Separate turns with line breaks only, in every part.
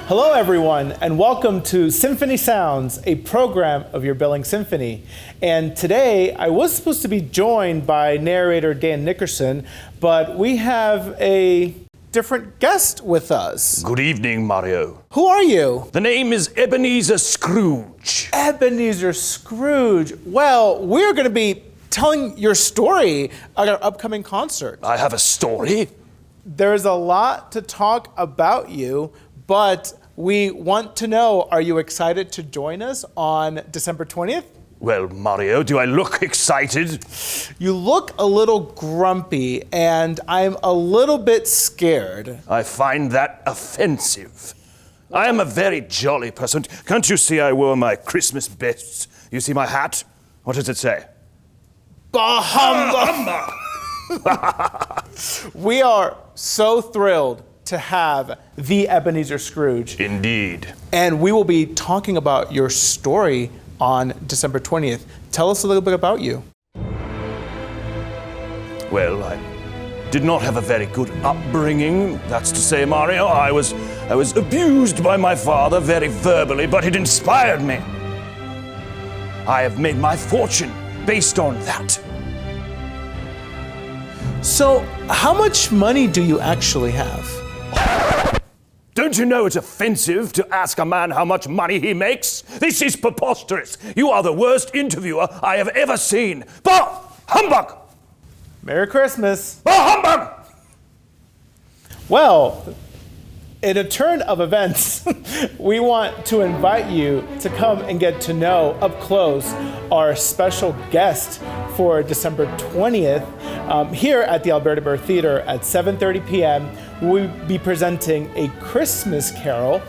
Hello everyone, and welcome to Symphony Sounds, a program of your Billings Symphony. And today I was supposed to be joined by narrator Dan Nickerson, but we have a different guest with us.
Good evening, Mario.
Who are you?
The name is Ebenezer Scrooge.
Ebenezer Scrooge. Well, we're going to be telling your story at our upcoming concert.
I have a story.
There's a lot to talk about you, but we want to know, are you excited to join us on December 20th?
Well, Mario, do I look excited?
You look a little grumpy, and I'm a little bit scared.
I find that offensive. I am a very jolly person. Can't you see I wore my Christmas best? You see my hat? What does it say?
Bah humbug! We are so thrilled to have the Ebenezer Scrooge.
Indeed.
And we will be talking about your story on December 20th. Tell us a little bit about you.
Well, I did not have a very good upbringing. That's to say, Mario, I was abused by my father very verbally, but it inspired me. I have made my fortune based on that.
So, how much money do you actually have?
Don't you know it's offensive to ask a man how much money he makes? This is preposterous. You are the worst interviewer I have ever seen. Bah humbug!
Merry Christmas.
Bah humbug!
Well, in a turn of events, we want to invite you to come and get to know up close our special guest for December 20th. Here at the Alberta Burr Theatre at 7:30 p.m. we'll be presenting a Christmas carol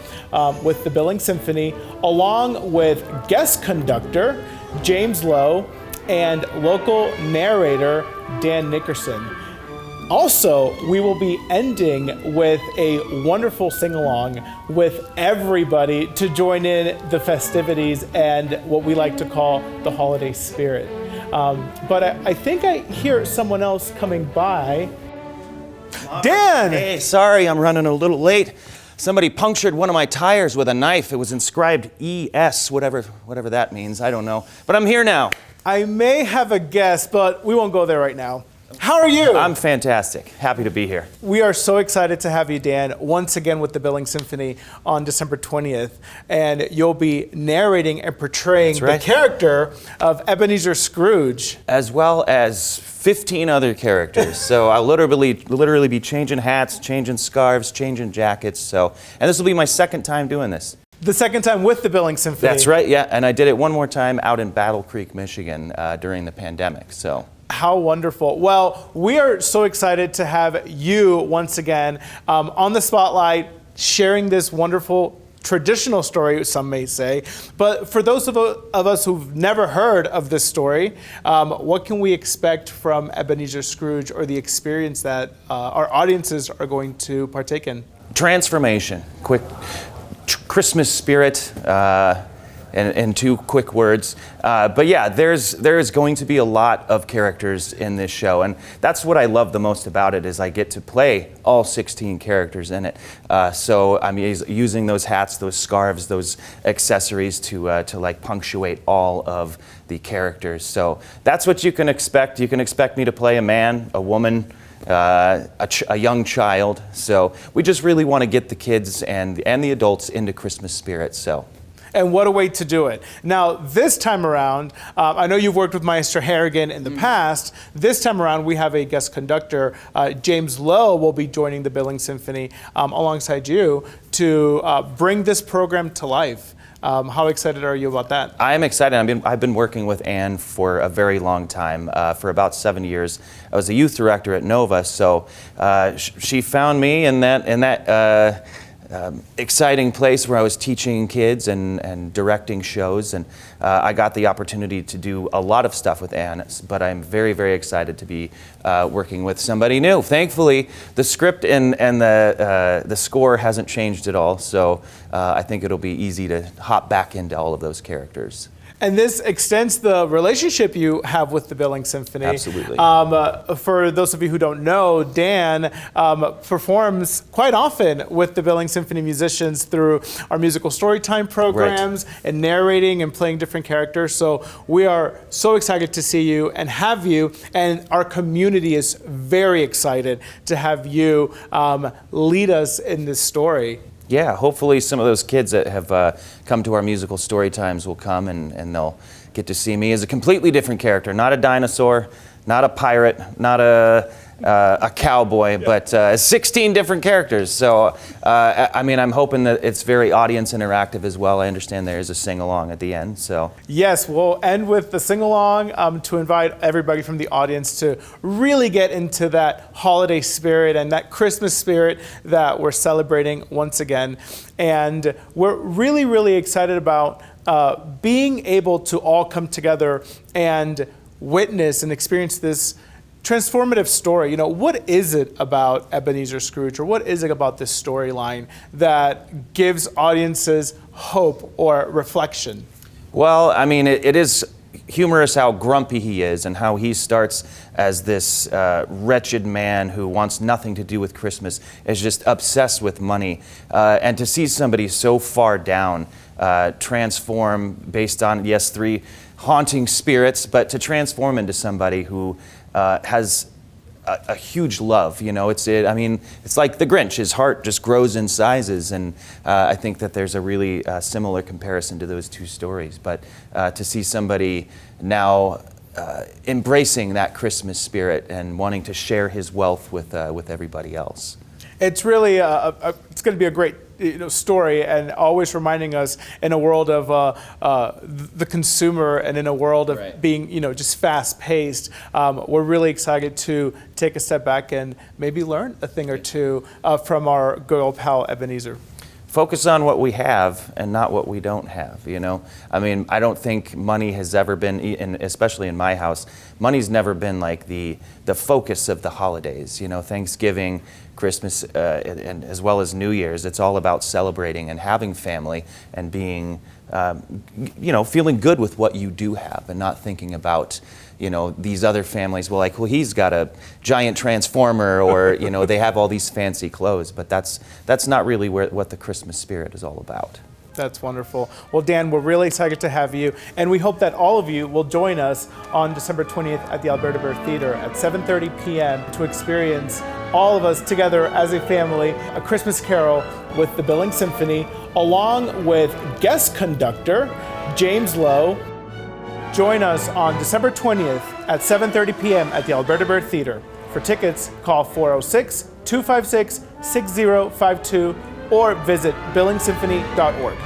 with the Billings Symphony, along with guest conductor James Lowe and local narrator Dan Nickerson. Also, we will be ending with a wonderful sing-along with everybody to join in the festivities and what we like to call the holiday spirit. But I think I hear someone else coming by. Dan!
Hey, sorry, I'm running a little late. Somebody punctured one of my tires with a knife. It was inscribed ES, whatever that means. I don't know. But I'm here now.
I may have a guess, but we won't go there right now. How are you?
I'm fantastic. Happy to be here.
We are so excited to have you, Dan, once again with the Billings Symphony on December 20th. And you'll be narrating and portraying the character of Ebenezer Scrooge.
As well as 15 other characters. So I'll literally be changing hats, changing scarves, changing jackets. And this will be my second time doing this.
The second time with the Billings Symphony.
That's right, yeah. And I did it one more time out in Battle Creek, Michigan during the pandemic, so.
How wonderful. Well, we are so excited to have you once again on the spotlight, sharing this wonderful traditional story, some may say. But for those of us who've never heard of this story, what can we expect from Ebenezer Scrooge, or the experience that our audiences are going to partake in?
Transformation, quick Christmas spirit, in two quick words. But yeah, there's going to be a lot of characters in this show, and that's what I love the most about it, is I get to play all 16 characters in it. So I'm using those hats, those scarves, those accessories to like punctuate all of the characters. So that's what you can expect. You can expect me to play a man, a woman, a young child. So we just really want to get the kids and the adults into Christmas spirit. So.
And what a way to do it. Now, this time around, I know you've worked with Maestro Harrigan in the past. This time around, we have a guest conductor. James Lowe will be joining the Billings Symphony alongside you to bring this program to life. How excited are you about that?
I'm excited. I've been working with Anne for a very long time, for about 7 years. I was a youth director at Nova, so she found me in that exciting place where I was teaching kids and directing shows, and I got the opportunity to do a lot of stuff with Anne, but I'm very, very excited to be working with somebody new. Thankfully, the script and the score hasn't changed at all, so I think it'll be easy to hop back into all of those characters.
And this extends the relationship you have with the Billings Symphony.
Absolutely.
For those of you who don't know, Dan performs quite often with the Billings Symphony musicians through our musical storytime programs and narrating and playing different characters. So we are so excited to see you and have you, and our community is very excited to have you lead us in this story.
Yeah, hopefully some of those kids that have come to our musical story times will come and they'll get to see me as a completely different character. Not a dinosaur, not a pirate, not a cowboy, but 16 different characters. So, I mean, I'm hoping that it's very audience interactive as well. I understand there is a sing-along at the end, so.
Yes, we'll end with the sing-along to invite everybody from the audience to really get into that holiday spirit and that Christmas spirit that we're celebrating once again. And we're really, really excited about being able to all come together and witness and experience this transformative story. You know, what is it about Ebenezer Scrooge, or what is it about this storyline that gives audiences hope or reflection?
Well, I mean, it is humorous how grumpy he is and how he starts as this wretched man who wants nothing to do with Christmas, is just obsessed with money. And to see somebody so far down transform based on, yes, 3 haunting spirits, but to transform into somebody who has a huge love, you know. I mean, it's like the Grinch. His heart just grows in sizes, and I think that there's a really similar comparison to those 2 stories. But to see somebody now embracing that Christmas spirit and wanting to share his wealth with everybody else.
It's really it's going to be a great story, and always reminding us in a world of the consumer and in a world of being just fast paced. We're really excited to take a step back and maybe learn a thing or two from our good old pal Ebenezer.
Focus on what we have and not what we don't have, you know? I mean, I don't think money has ever been, especially in my house, money's never been like the focus of the holidays. You know, Thanksgiving, Christmas, and as well as New Year's, it's all about celebrating and having family and being, feeling good with what you do have and not thinking about, these other families. Well, he's got a giant transformer, or, they have all these fancy clothes, but that's not really what the Christmas spirit is all about.
That's wonderful. Well, Dan, we're really excited to have you, and we hope that all of you will join us on December 20th at the Alberta Burr Theatre at 7:30 p.m. to experience all of us together as a family, a Christmas carol with the Billings Symphony, along with guest conductor James Lowe. Join us on December 20th at 7:30 p.m. at the Alberta Burr Theatre. For tickets, call 406-256-6052 or visit billingssymphony.org.